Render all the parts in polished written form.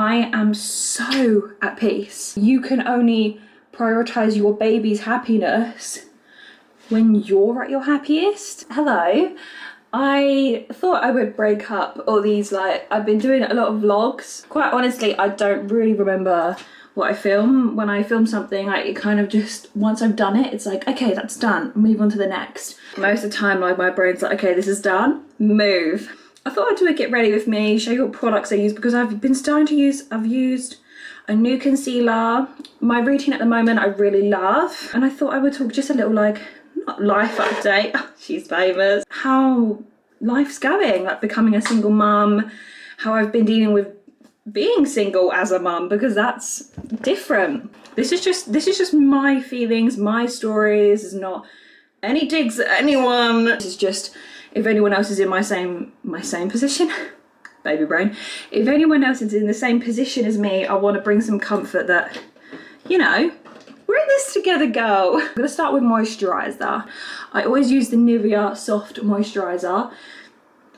I am so at peace. You can only prioritize your baby's happiness when you're at your happiest. Hello. I thought I would break up all these, like, I've been doing a lot of vlogs. Quite honestly, I don't really remember what I film. When I film something, it kind of just, once I've done it, it's like, okay, that's done, move on to the next. Most of the time, like, my brain's like, okay, this is done, move. I thought I'd do a get ready with me, show you what products I use, because I've used a new concealer. My routine at the moment I really love, and I thought I would talk just a little, like, not life update, she's famous, how life's going, like becoming a single mum, how I've been dealing with being single as a mum, because that's different. This is just my feelings, my stories. This is not any digs at anyone. This is just, if anyone else is in my same position, baby brain, if anyone else is in the same position as me, I want to bring some comfort that, you know, we're in this together, girl. I'm gonna start with moisturizer. I always use the Nivea soft moisturizer.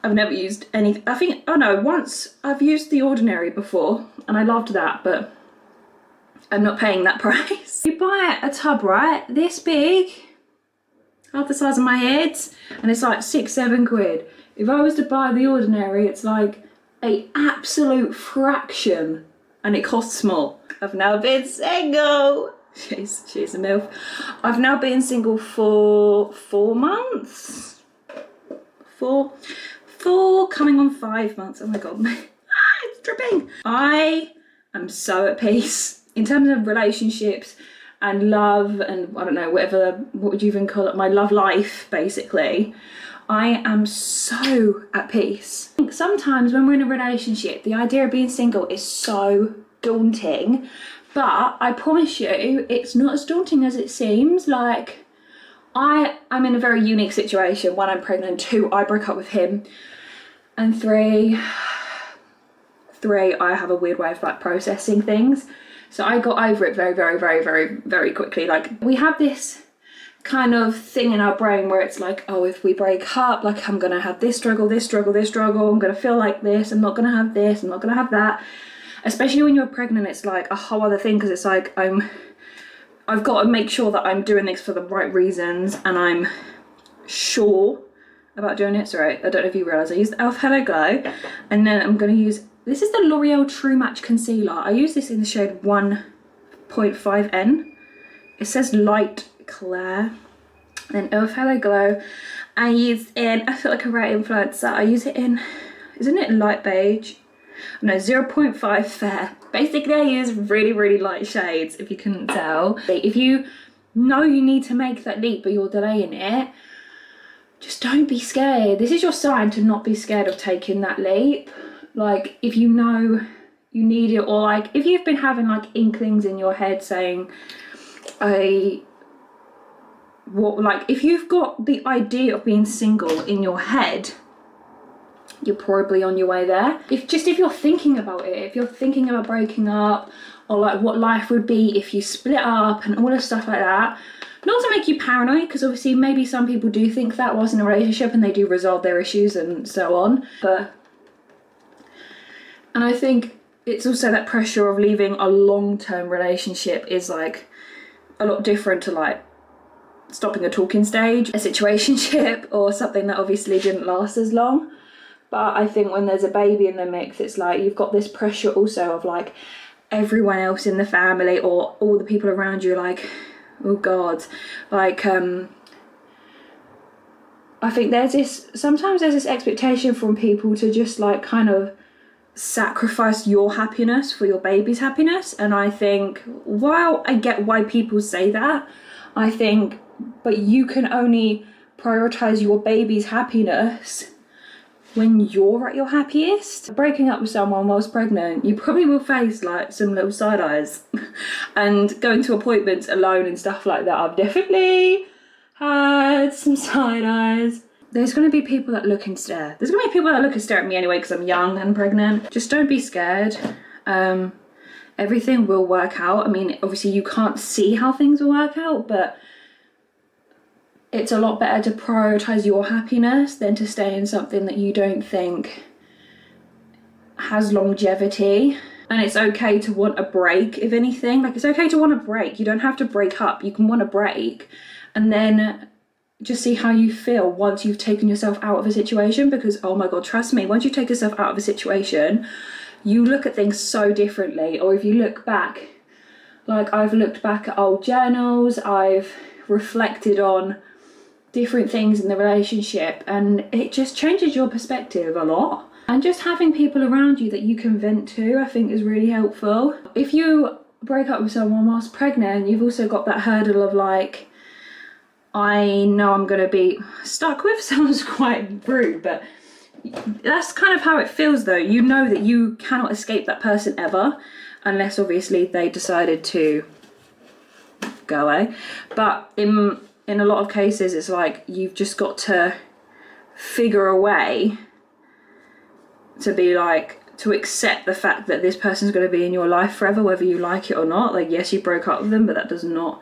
I've never used any, I think, oh no, once I've used the Ordinary before and I loved that, but I'm not paying that price. You buy a tub, right, this big, half the size of my head, and it's like 6-7 quid. If I was to buy the Ordinary, it's like an absolute fraction, and it costs more. I've now been single. She's a MILF. I've now been single for 4 months. Four, coming on 5 months. Oh my god. It's dripping. I am so at peace in terms of relationships and love, and I don't know, what would you even call it, my love life, basically. I am so at peace. I think sometimes when we're in a relationship, the idea of being single is so daunting, but I promise you, it's not as daunting as it seems. Like, I'm in a very unique situation. 1, I'm pregnant. 2, I broke up with him. And 3, I have a weird way of like processing things. So I got over it very, very, very, very, very quickly. Like, we have this kind of thing in our brain where it's like, oh, if we break up, like, I'm gonna have this struggle, this struggle, this struggle, I'm gonna feel like this, I'm not gonna have this, I'm not gonna have that. Especially when you're pregnant, it's like a whole other thing, because it's like I've got to make sure that I'm doing this for the right reasons, and I'm sure about doing it. Sorry, I don't know if you realise I used the e.l.f. Hello Glow, and then I'm going to use, this is the L'Oreal True Match Concealer. I use this in the shade 1.5N. It says Light Clair. Then e.l.f. Hello Glow. I use in, I feel like a right influencer, I use it in, isn't it light beige? No, 0.5 Fair. Basically, I use really, really light shades, if you couldn't tell. If you know you need to make that leap, but you're delaying it, just don't be scared. This is your sign to not be scared of taking that leap. Like, if you know you need it, or like, if you've been having like inklings in your head saying, if you've got the idea of being single in your head, you're probably on your way there. If you're thinking about it, if you're thinking about breaking up, or like what life would be if you split up and all this stuff like that, not to make you paranoid, because obviously maybe some people do think that whilst in a relationship and they do resolve their issues and so on, and I think it's also that pressure of leaving a long-term relationship is like a lot different to like stopping a talking stage, a situationship, or something that obviously didn't last as long. But I think when there's a baby in the mix, it's like you've got this pressure also of like everyone else in the family or all the people around you, like, oh god, like I think sometimes there's this expectation from people to just like kind of sacrifice your happiness for your baby's happiness. And I think, while I get why people say that, I think, but you can only prioritize your baby's happiness when you're at your happiest. Breaking up with someone whilst pregnant, you probably will face like some little side eyes and going to appointments alone and stuff like that. I've definitely had some side eyes. There's going to be people that look and stare. There's going to be people that look and stare at me anyway because I'm young and pregnant. Just don't be scared. Everything will work out. I mean, obviously you can't see how things will work out, but it's a lot better to prioritize your happiness than to stay in something that you don't think has longevity. And it's okay to want a break, if anything. Like, it's okay to want a break. You don't have to break up. You can want a break and then just see how you feel once you've taken yourself out of a situation. Because, oh my God, trust me, once you take yourself out of a situation, you look at things so differently. Or if you look back, like I've looked back at old journals, I've reflected on different things in the relationship, and it just changes your perspective a lot. And just having people around you that you can vent to, I think, is really helpful. If you break up with someone whilst pregnant, you've also got that hurdle of like, I know I'm going to be stuck with. Sounds quite rude, but that's kind of how it feels though. You know that you cannot escape that person ever, unless obviously they decided to go away. But in a lot of cases, it's like you've just got to figure a way to be like, to accept the fact that this person's going to be in your life forever, whether you like it or not. Like, yes, you broke up with them, but that does not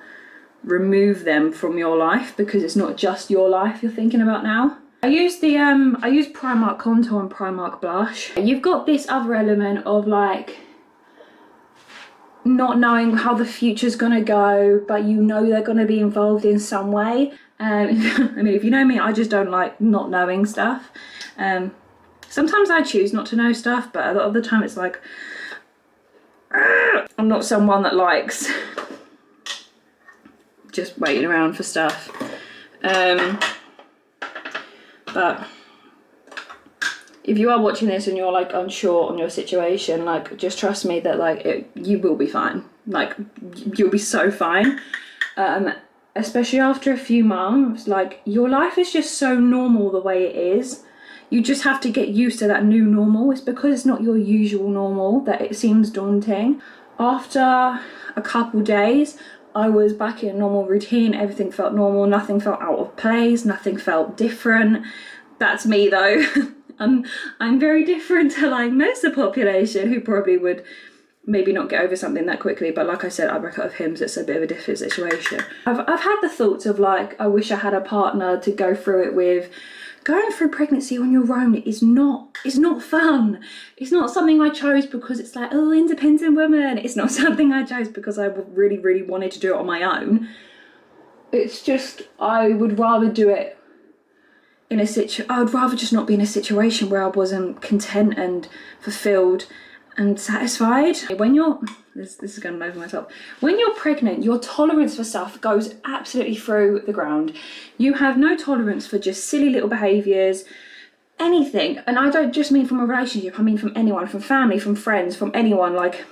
remove them from your life, because it's not just your life you're thinking about now. I use Primark contour and Primark blush. You've got this other element of like not knowing how the future's gonna go, but you know they're gonna be involved in some way. I mean, if you know me, I just don't like not knowing stuff. Sometimes I choose not to know stuff, but a lot of the time it's like, I'm not someone that likes just waiting around for stuff. But if you are watching this and you're like unsure on your situation, like just trust me that like you will be fine. Like you'll be so fine. Especially after a few months, like your life is just so normal the way it is. You just have to get used to that new normal. It's because it's not your usual normal that it seems daunting. After a couple days, I was back in a normal routine. Everything felt normal. Nothing felt out of place. Nothing felt different. That's me though. I'm very different to like most of the population who probably would maybe not get over something that quickly. But like I said, I broke up with him, so it's a bit of a different situation. I've had the thoughts of like, I wish I had a partner to go through it with. Going through pregnancy on your own is not fun. It's not something I chose because it's like, oh, independent woman. It's not something I chose because I really, really wanted to do it on my own. It's just, I would rather do it in I would rather just not be in a situation where I wasn't content and fulfilled and satisfied. When you're, this is going to over myself. When you're pregnant, your tolerance for stuff goes absolutely through the ground. You have no tolerance for just silly little behaviours, anything. And I don't just mean from a relationship, I mean from anyone, from family, from friends, from anyone. Like,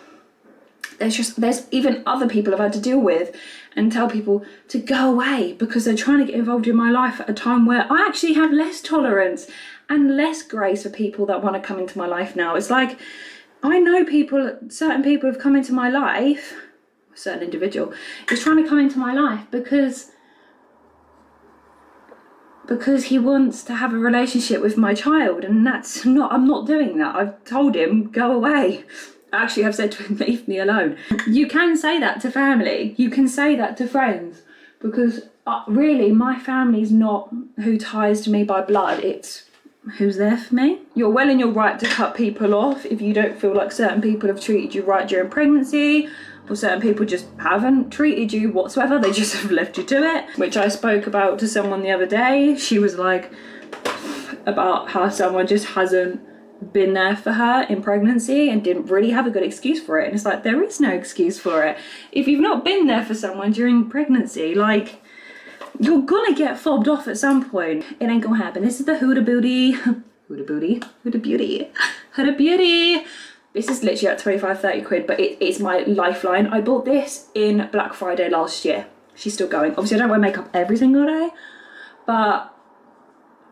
there's even other people I've had to deal with and tell people to go away because they're trying to get involved in my life at a time where I actually have less tolerance and less grace for people that want to come into my life now. It's like, I know certain people have come into my life, a certain individual is trying to come into my life because he wants to have a relationship with my child, and I'm not doing that. I've told him, go away. Actually, I've said to him, leave me alone. You can say that to family, you can say that to friends, because really my family's not who ties to me by blood, it's who's there for me. You're well in your right to cut people off if you don't feel like certain people have treated you right during pregnancy, or certain people just haven't treated you whatsoever, they just have left you to it, which I spoke about to someone the other day. She was like, about how someone just hasn't been there for her in pregnancy and didn't really have a good excuse for it. And it's like, there is no excuse for it. If you've not been there for someone during pregnancy, like, you're gonna get fobbed off at some point. It ain't gonna happen. This is the Huda Beauty. Huda Beauty. Huda Beauty. Huda Beauty. This is literally at 25-30 quid, but it's my lifeline. I bought this in Black Friday last year. She's still going. Obviously, I don't wear makeup every single day, but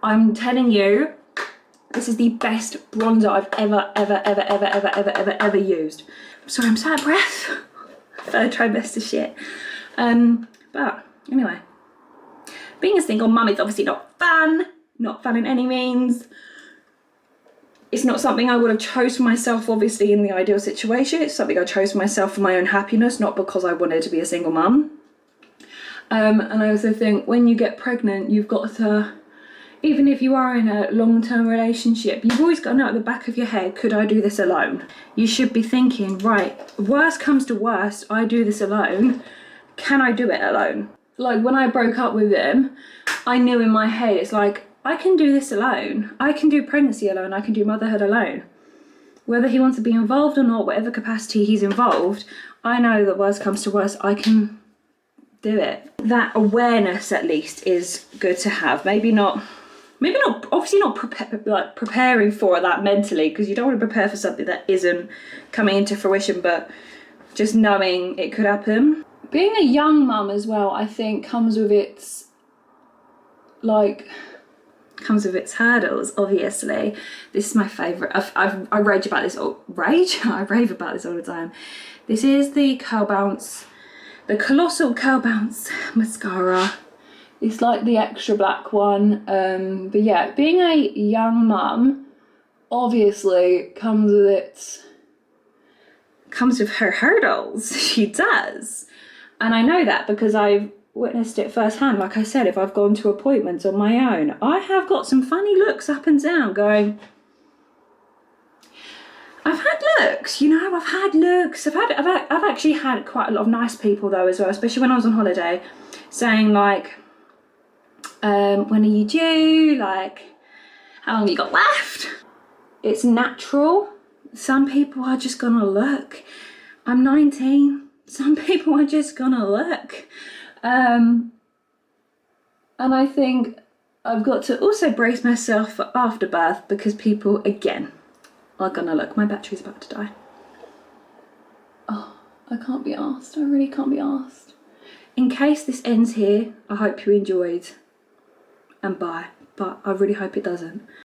I'm telling you, this is the best bronzer I've ever used. Sorry, I'm so out of breath. Third trimester shit. But anyway. Being a single mum is obviously not fun in any means. It's not something I would have chose for myself, obviously, in the ideal situation. It's something I chose for myself for my own happiness, not because I wanted to be a single mum. And I also think when you get pregnant, you've got to even if you are in a long-term relationship, you've always got to know at the back of your head, could I do this alone? You should be thinking, right, worst comes to worst, I do this alone. Can I do it alone? Like when I broke up with him, I knew in my head, it's like, I can do this alone. I can do pregnancy alone. I can do motherhood alone. Whether he wants to be involved or not, whatever capacity he's involved, I know that worst comes to worst, I can do it. That awareness at least is good to have. Maybe not, obviously not preparing for that mentally, because you don't want to prepare for something that isn't coming into fruition, but just knowing it could happen. Being a young mum as well, I think comes with its hurdles, obviously. This is my favourite. I rave about this all the time. This is the Curl Bounce, the Colossal Curl Bounce mascara. It's like the extra black one. But yeah, being a young mum obviously comes with her hurdles. She does. And I know that because I've witnessed it firsthand. Like I said, if I've gone to appointments on my own, I have got some funny looks up and down going, I've had looks, I've actually had quite a lot of nice people though as well, especially when I was on holiday, saying like, when are you due? Like, how long have you got left? It's natural. Some people are just gonna look. I'm 19. Some people are just gonna look. And I think I've got to also brace myself for afterbirth, because people, again, are gonna look. My battery's about to die. Oh, I can't be asked. I really can't be asked. In case this ends here, I hope you enjoyed, and bye. But I really hope it doesn't.